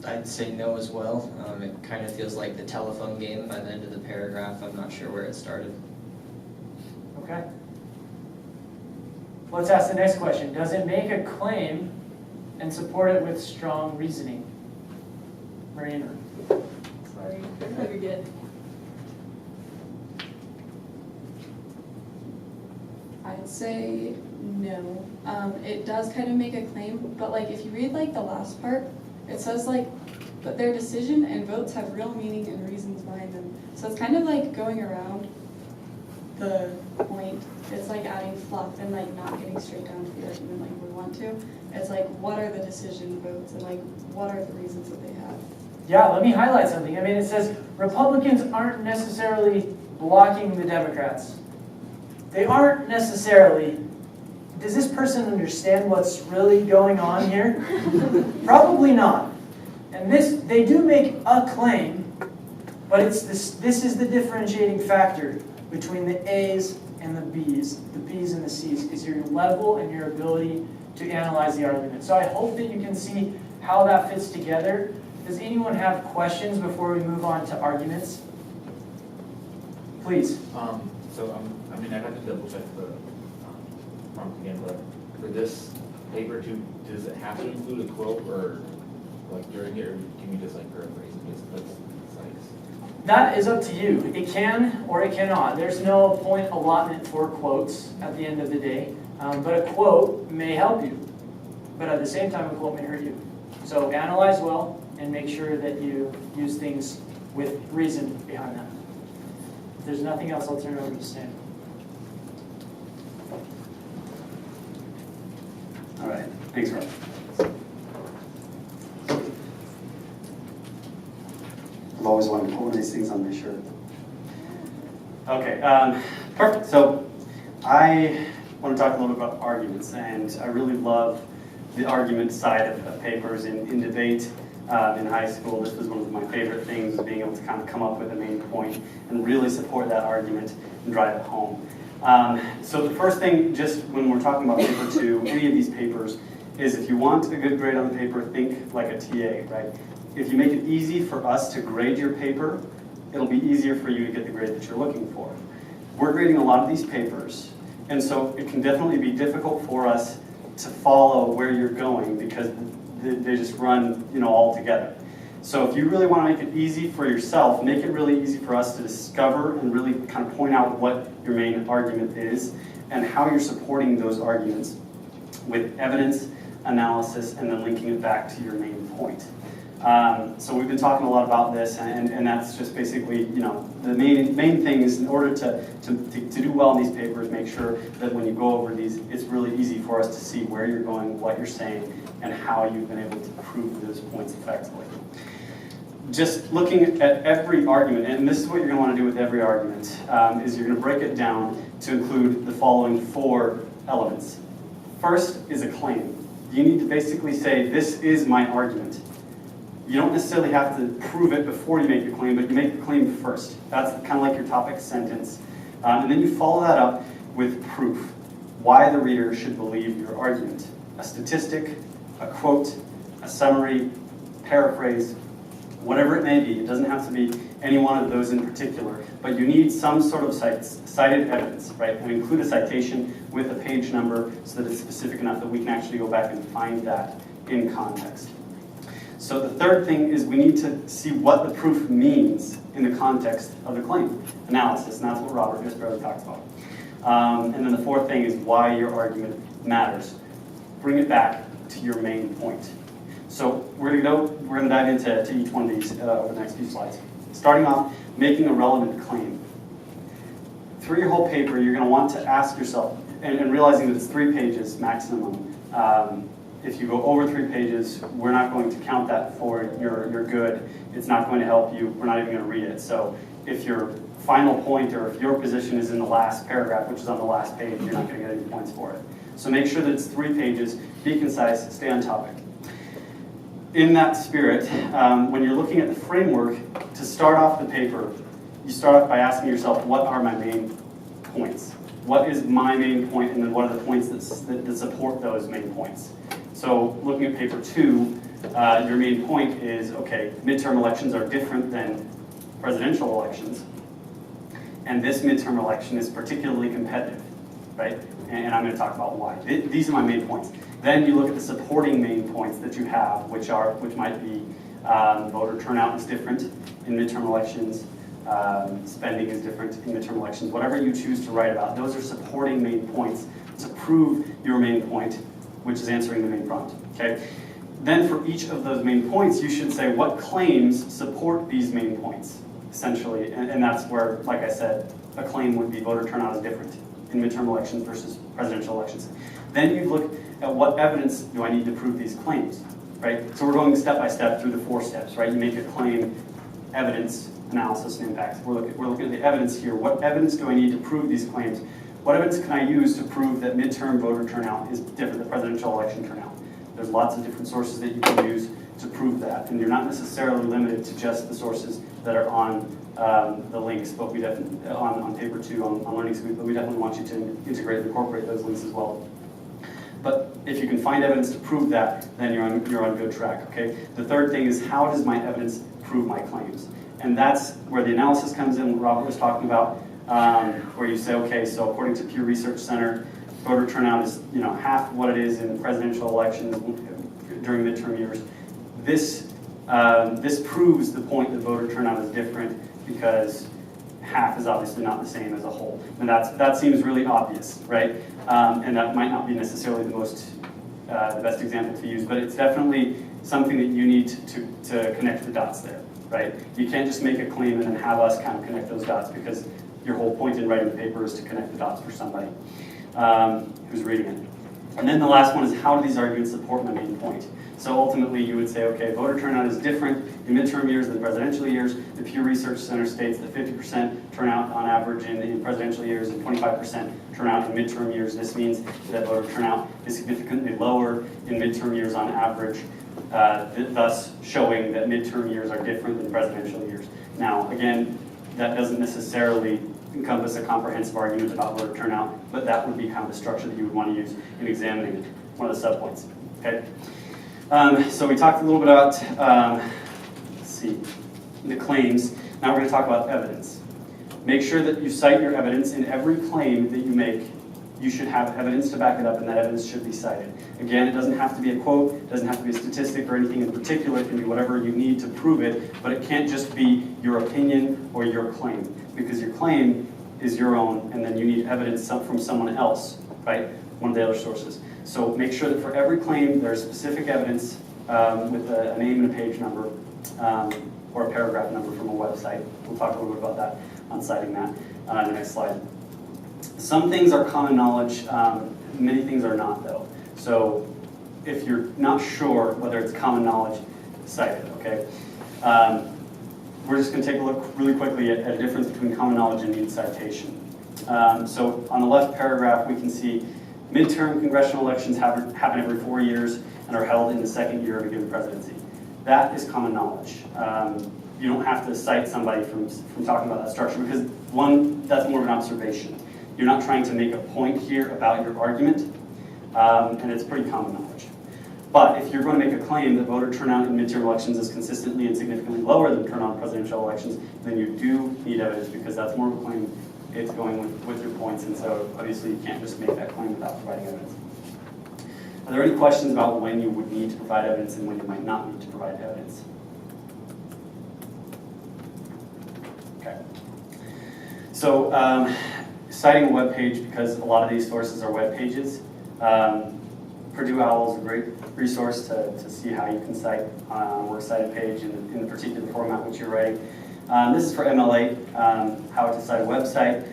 Speaker 2: I'd say no as well. It kind of feels like the telephone game by the end of the paragraph. I'm not sure where it started.
Speaker 6: Okay. Let's ask the next question. Does it make a claim and support it with strong reasoning? Marina.
Speaker 12: Sorry, you're good. I'd say no. It does kind of make a claim, but like if you read like the last part, it says like, but their decision and votes have real meaning and reasons behind them. So it's kind of like going around the point. It's like adding fluff and like not getting straight down to the argument like we want to. It's like, what are the decision votes and like what are the reasons that they have?
Speaker 6: Yeah, let me highlight something. I mean, it says Republicans aren't necessarily blocking the Democrats. They aren't necessarily. Does this person understand what's really going on here? Probably not. And they do make a claim, but it's this is the differentiating factor between the A's and the B's and the C's, is your level and your ability to analyze the argument. So I hope that you can see how that fits together Does anyone have questions before we move on to arguments? Please.
Speaker 17: I mean, I'd have to double check the prompt again, but for this paper, does it have to include a quote or like during it, or can you just like paraphrase and just put cites?
Speaker 6: That is up to you. It can or it cannot. There's no point allotment for quotes at the end of the day, but a quote may help you. But at the same time, a quote may hurt you. So analyze well and make sure that you use things with reason behind them. If there's nothing else, I'll turn it over to Stan.
Speaker 8: All right, thanks, Rob. I've always wanted to put one of these things on my shirt. Okay, perfect. So I want to talk a little bit about arguments, and I really love the argument side of papers in debate. In high school, this was one of my favorite things, being able to kind of come up with a main point and really support that argument and drive it home. So the first thing, just when we're talking about paper 2, any of these papers, is if you want a good grade on the paper, think like a TA, right? If you make it easy for us to grade your paper, it'll be easier for you to get the grade that you're looking for. We're grading a lot of these papers, and so it can definitely be difficult for us to follow where you're going because they just run, all together. So if you really want to make it easy for yourself, make it really easy for us to discover and really kind of point out what your main argument is and how you're supporting those arguments with evidence, analysis, and then linking it back to your main point. So we've been talking a lot about this, and that's just basically, the main thing is in order to do well in these papers, make sure that when you go over these, it's really easy for us to see where you're going, what you're saying, and how you've been able to prove those points effectively. Just looking at every argument, and this is what you're going to want to do with every argument, is you're going to break it down to include the following 4 elements. First is a claim. You need to basically say, this is my argument. You don't necessarily have to prove it before you make the claim, but you make the claim first. That's kind of like your topic sentence. And then you follow that up with proof. Why the reader should believe your argument. A statistic, a quote, a summary, paraphrase, whatever it may be. It doesn't have to be any one of those in particular, but you need some sort of cited evidence, right? And include a citation with a page number so that it's specific enough that we can actually go back and find that in context. So the third thing is we need to see what the proof means in the context of the claim analysis, and that's what Robert just barely talked about. And then the fourth thing is why your argument matters. Bring it back to your main point. So we're going to dive into each one of these over the next few slides. Starting off, making a relevant claim. Through your whole paper, you're going to want to ask yourself, and realizing that it's 3 pages maximum. If you go over 3 pages, we're not going to count that for your good. It's not going to help you. We're not even going to read it. So if your final point or if your position is in the last paragraph, which is on the last page, you're not going to get any points for it. So make sure that it's 3 pages, be concise, stay on topic. In that spirit, when you're looking at the framework, to start off the paper, you start off by asking yourself, what are my main points? What is my main point, and then what are the points that support those main points? So looking at paper 2, your main point is, okay, midterm elections are different than presidential elections, and this midterm election is particularly competitive, right? And I'm going to talk about why. These are my main points. Then you look at the supporting main points that you have, which might be voter turnout is different in midterm elections, spending is different in midterm elections, whatever you choose to write about. Those are supporting main points to prove your main point, which is answering the main prompt, okay? Then for each of those main points, you should say what claims support these main points, essentially. And that's where, like I said, a claim would be voter turnout is different in midterm elections versus presidential elections. Then you look at what evidence do I need to prove these claims, right? So we're going step by step through the 4 steps, right? You make a claim, evidence, analysis, and impact. We're looking at the evidence here. What evidence do I need to prove these claims? What evidence can I use to prove that midterm voter turnout is different than presidential election turnout? There's lots of different sources that you can use to prove that, and you're not necessarily limited to just the sources that are on the links, but we definitely, on paper 2, on Learning Suite, but we definitely want you to integrate and incorporate those links as well. But if you can find evidence to prove that, then you're on good track, okay? The third thing is, how does my evidence prove my claims? And that's where the analysis comes in, what Robert was talking about, where you say, okay, so according to Pew Research Center, voter turnout is half what it is in presidential elections during midterm years. This proves the point that voter turnout is different because half is obviously not the same as a whole. And that seems really obvious, right? And that might not be necessarily the best example to use, but it's definitely something that you need to connect the dots there, right? You can't just make a claim and then have us kind of connect those dots, because your whole point in writing the paper is to connect the dots for somebody who's reading it. And then the last one is, how do these arguments support my main point? So ultimately you would say, okay, voter turnout is different in midterm years than presidential years. The Pew Research Center states that 50% turnout on average in presidential years and 25% turnout in midterm years. This means that voter turnout is significantly lower in midterm years on average, thus showing that midterm years are different than presidential years. Now, again, that doesn't necessarily encompass a comprehensive argument about voter turnout, but that would be kind of the structure that you would want to use in examining it, one of the subpoints, okay? So we talked a little bit about, let's see, the claims. Now we're going to talk about evidence. Make sure that you cite your evidence in every claim that you make. You should have evidence to back it up, and that evidence should be cited. Again, it doesn't have to be a quote, it doesn't have to be a statistic or anything in particular. It can be whatever you need to prove it, but it can't just be your opinion or your claim, because your claim is your own, and then you need evidence from someone else, right? One of the other sources. So make sure that for every claim there's specific evidence with a name and a page number or a paragraph number from a website. We'll talk a little bit about that on citing that on the next slide. Some things are common knowledge, many things are not though. So if you're not sure whether it's common knowledge, cite it, okay? We're just going to take a look really quickly at a difference between common knowledge and need citation. So on the left paragraph we can see midterm congressional elections happen every 4 years and are held in the second year of a given presidency. That is common knowledge. You don't have to cite somebody from talking about that structure, because one, that's more of an observation. You're not trying to make a point here about your argument, and it's pretty common knowledge. But if you're going to make a claim that voter turnout in midterm elections is consistently and significantly lower than turnout in presidential elections, then you do need evidence, because that's more of a claim. It's going with your points, and so obviously you can't just make that claim without providing evidence. Are there any questions about when you would need to provide evidence and when you might not need to provide evidence? Okay. So citing a web page, because a lot of these sources are web pages. Purdue OWL is a great resource to see how you can cite on a works cited page in the particular format which you're writing. This is for ML8, how to cite a website.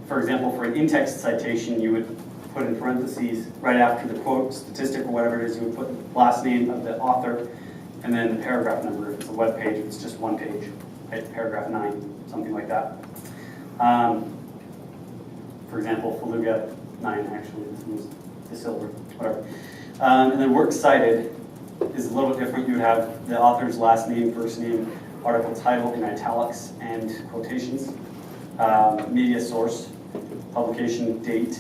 Speaker 8: For example, for an in-text citation, you would put in parentheses right after the quote, statistic, or whatever it is, you would put the last name of the author, and then the paragraph number if it's a web page, if it's just one page, paragraph 9, something like that. For example, Faluga 9, actually, this was the silver, whatever. And then works cited is a little bit different. You would have the author's last name, first name, article title in italics and quotations, media source, publication date,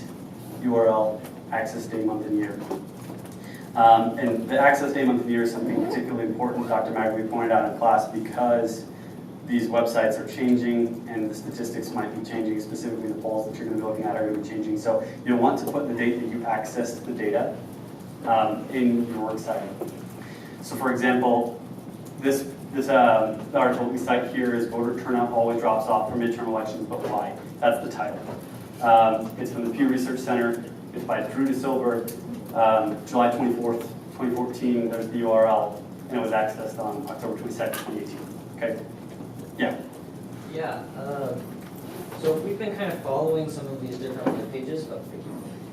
Speaker 8: URL, access day, month, and year. And the access day, month, and year is something particularly important, Dr. Magby pointed out in class, because these websites are changing and the statistics might be changing, specifically the polls that you're going to be looking at are going to be changing. So you'll want to put the date that you accessed the data in your works cited. So for example, this article we cite here is voter turnout always drops off for midterm elections, but why? That's the title. It's from the Pew Research Center. It's by Drew DeSilver, July 24th, 2014. There's the URL, and it was accessed on October 22nd, 2018. Okay? Yeah.
Speaker 2: Yeah. So if we've been kind of following some of these different web pages,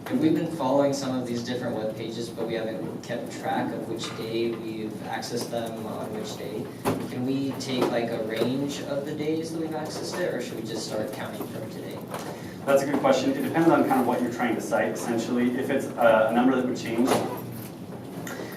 Speaker 2: if we've been following some of these different web pages, but we haven't kept track of which day we've accessed them on which day, can we take like a range of the days that we've accessed it, or should we just start counting from today?
Speaker 8: That's a good question. It depends on kind of what you're trying to cite, essentially. If it's a number that would change,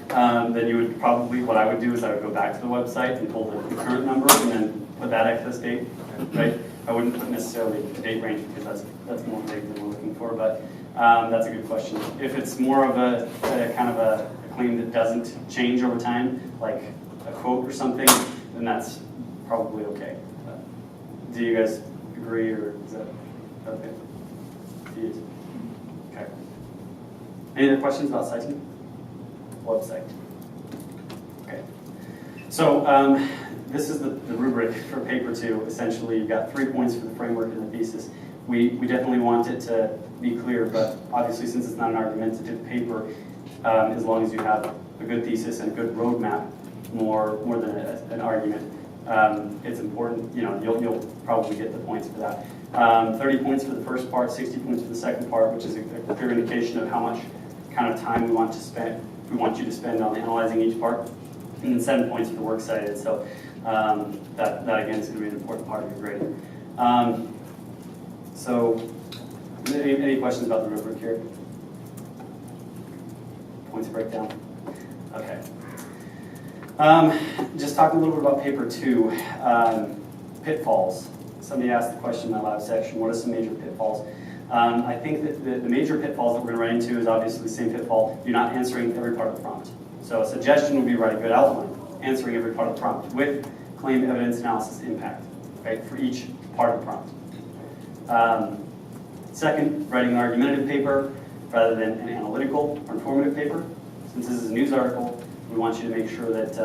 Speaker 8: then you would probably, what I would do is I would go back to the website and pull the current number and then put that access date, right? I wouldn't put necessarily the date range, because that's more vague than we're looking for, but That's a good question. If it's more of a kind of a claim that doesn't change over time, like a quote or something, then that's probably okay. Do you guys agree, or is that okay? Okay. Any other questions about citing? Website. Okay. So this is the rubric for paper 2. Essentially, you've got 3 points for the framework and the thesis. We definitely want it to be clear, but obviously since it's not an argumentative paper, as long as you have a good thesis and a good roadmap, more than an argument, it's important. You'll probably get the points for that. 30 points for the first part, 60 points for the second part, which is a clear indication of how much kind of time we want you to spend on analyzing each part, and then 7 points for the works cited. So that again is going to be an important part of your grading. So any questions about the rubric here? Points breakdown. Okay. Just talking a little bit about paper 2, pitfalls. Somebody asked the question in that lab section, what are some major pitfalls? I think that the major pitfalls that we're going to run into is obviously the same pitfall. You're not answering every part of the prompt. So a suggestion would be write a good outline, answering every part of the prompt with claim, evidence, analysis, impact, right, for each part of the prompt. Second, writing an argumentative paper rather than an analytical or informative paper. Since this is a news article, we want you to make sure that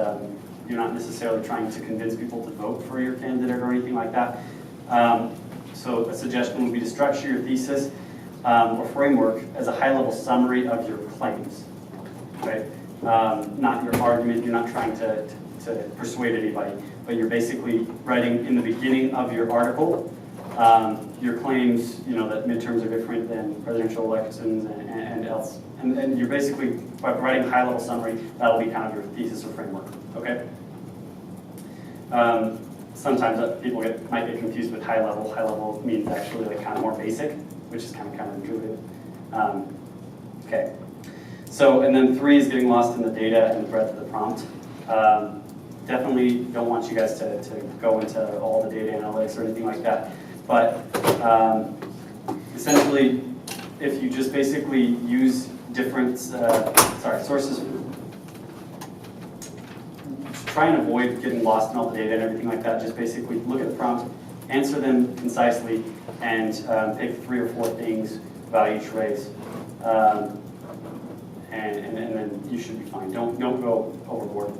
Speaker 8: you're not necessarily trying to convince people to vote for your candidate or anything like that. So a suggestion would be to structure your thesis or framework as a high-level summary of your claims, right? Not your argument. You're not trying to persuade anybody, but you're basically writing in the beginning of your article your claims, that midterms are different than presidential elections and else. And you're basically, by writing a high-level summary, that'll be kind of your thesis or framework, okay? Sometimes people might get confused with high level. High level means actually like kind of more basic, which is kind of counterintuitive. Okay. So, and then 3 is getting lost in the data and the breadth of the prompt. Definitely don't want you guys to go into all the data analytics or anything like that. But essentially, if you just basically use different sources, try and avoid getting lost in all the data and everything like that. Just basically look at the prompt, answer them concisely, and pick 3 or 4 things about each race, and then you should be fine. Don't go overboard.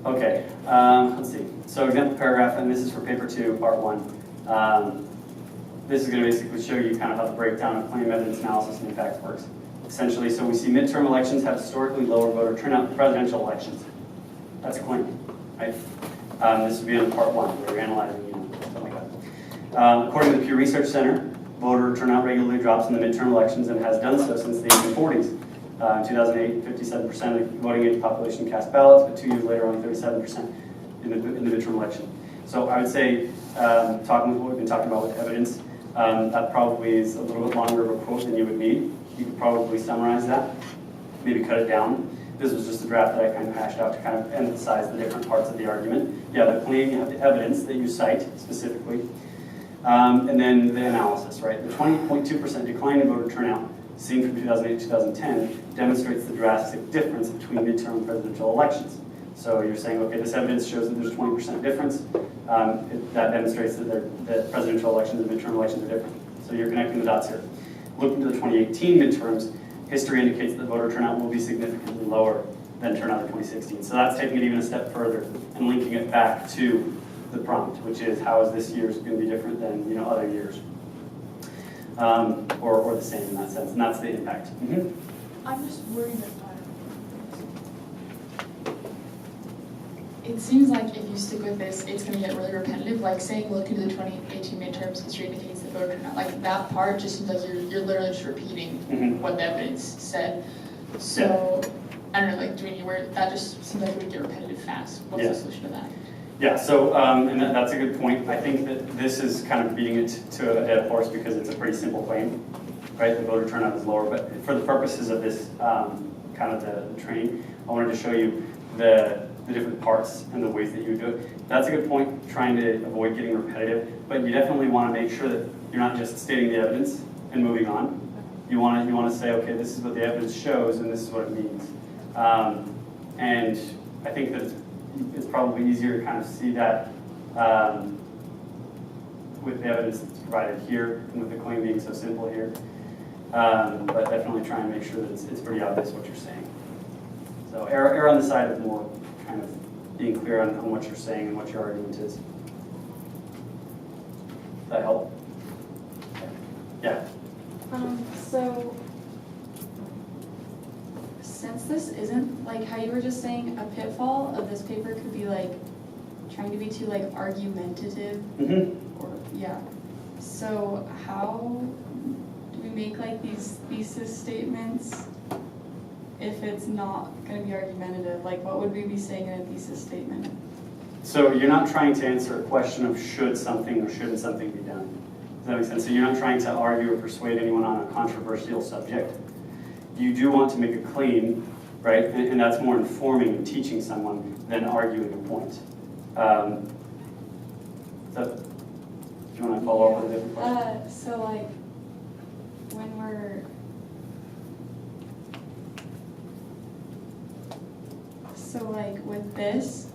Speaker 8: Okay. Let's see. So example paragraph, and this is for paper 2, part 1. This is going to basically show you kind of how the breakdown of claim, evidence, analysis, and impact works. Essentially, so we see midterm elections have historically lower voter turnout than presidential elections. That's a claim, right? This would be on part 1, where you're analyzing, something like that. According to the Pew Research Center, voter turnout regularly drops in the midterm elections and has done so since the 1840s. In 2008, 57% of the voting age population cast ballots, but 2 years later, only 37% in the midterm election. So I would say, talking with what we've been talking about with evidence, that probably is a little bit longer of a quote than you would need. You could probably summarize that, maybe cut it down. This was just a draft that I kind of hashed out to kind of emphasize the different parts of the argument. You have the claim, you have the evidence that you cite specifically, and then the analysis, right? The 20.2% decline in voter turnout seen from 2008 to 2010 demonstrates the drastic difference between midterm and presidential elections. So you're saying, okay, this evidence shows that there's a 20% difference. That demonstrates that presidential elections and midterm elections are different. So you're connecting the dots here. Looking to the 2018 midterms, history indicates that voter turnout will be significantly lower than turnout in 2016. So that's taking it even a step further and linking it back to the prompt, which is how is this year's going to be different than other years, or the same in that sense, and that's the impact.
Speaker 12: I'm just worried about it seems like if you stick with this, it's going to get really repetitive. Like saying, look into the 2018 midterms, history indicates that voter turnout. Like that part just seems like you're literally just repeating what the evidence said. So I don't know, like doing where that just seems like it would get repetitive fast. What's the solution to that?
Speaker 8: Yeah. So and that's a good point. I think that this is kind of beating it to a dead horse because it's a pretty simple claim, right? The voter turnout is lower, but for the purposes of this kind of the training, I wanted to show you the the different parts and the ways that you would do it. That's a good point, trying to avoid getting repetitive, but you definitely want to make sure that you're not just stating the evidence and moving on. You want to say, okay, this is what the evidence shows and this is what it means. And I think that it's probably easier to kind of see that with the evidence that's provided here and with the claim being so simple here. But definitely try and make sure that it's pretty obvious what you're saying. So err on the side of more kind of being clear on what you're saying and what your argument is. Does that help? Yeah.
Speaker 12: So, since this isn't, like how you were just saying, a pitfall of this paper could be like trying to be too like argumentative, or yeah. So how do we make like these thesis statements if it's not going to be argumentative? Like what would we be saying in a thesis statement?
Speaker 8: So you're not trying to answer a question of should something or shouldn't something be done. Does that make sense? So you're not trying to argue or persuade anyone on a controversial subject. You do want to make a claim, right? And that's more informing and teaching someone than arguing a point. Do you want to follow up with a different question?
Speaker 12: So like when we're with this,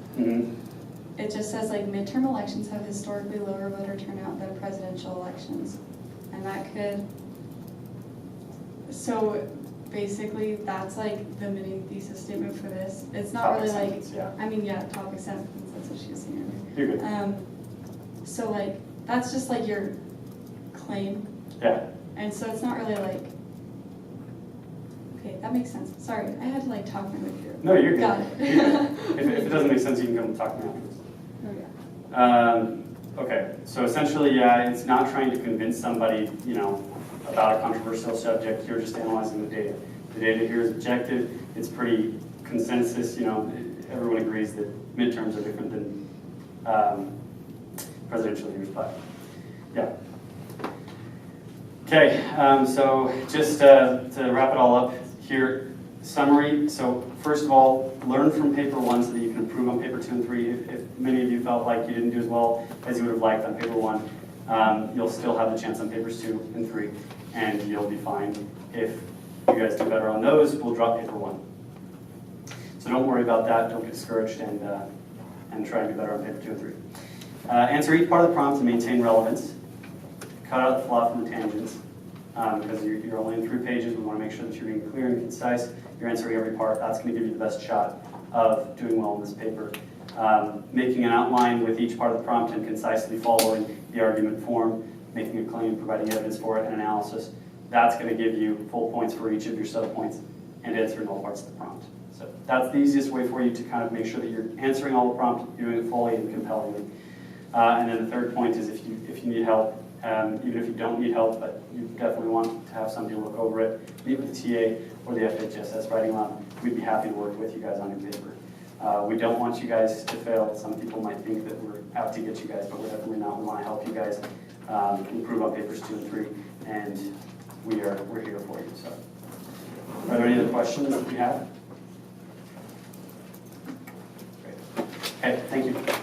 Speaker 12: it just says like midterm elections have historically lower voter turnout than presidential elections. And that could, so basically that's like the mini thesis statement for this. It's not
Speaker 8: Topic
Speaker 12: really
Speaker 8: sentence,
Speaker 12: like,
Speaker 8: yeah.
Speaker 12: I mean, yeah, topic sentence, that's what she was saying
Speaker 8: You're
Speaker 12: earlier.
Speaker 8: good.
Speaker 12: So like, that's just like your claim.
Speaker 8: Yeah.
Speaker 12: And so it's not really like, okay, that makes sense. Sorry, I had to like talk my way through.
Speaker 8: No, you're good.
Speaker 12: Got it.
Speaker 8: if it doesn't make sense, you can come talk to me afterwards. Okay, so essentially, yeah, it's not trying to convince somebody, you know, about a controversial subject. You're just analyzing the data. The data here is objective. It's pretty consensus. You know, everyone agrees that midterms are different than presidential years, but yeah. Okay, so just to wrap it all up here, summary. So first of all, learn from paper 1 so that you can improve on paper 2 and 3. If many of you felt like you didn't do as well as you would have liked on paper 1, you'll still have the chance on papers 2 and 3, and you'll be fine. If you guys do better on those, we'll drop paper 1. So don't worry about that. Don't get discouraged, and try and do better on paper 2 and 3. Answer each part of the prompt and maintain relevance. Cut out the fluff and the tangents, because you're only in 3 pages. We want to make sure that you're being clear and concise. You're answering every part. That's going to give you the best shot of doing well in this paper. Making an outline with each part of the prompt and concisely following the argument form, making a claim, providing evidence for it, and analysis. That's going to give you full points for each of your subpoints and answering all parts of the prompt. So that's the easiest way for you to kind of make sure that you're answering all the prompt, doing it fully and compellingly. And then the third point is if you need help, even if you don't need help, but you definitely want to have somebody look over it, meet with the TA or the FHSS writing lab. We'd be happy to work with you guys on your paper. We don't want you guys to fail. Some people might think that we're out to get you guys, but we're definitely not. We want to help you guys improve on papers 2 and 3, and we're here for you. So, are there any other questions that you have? Great. Okay, thank you.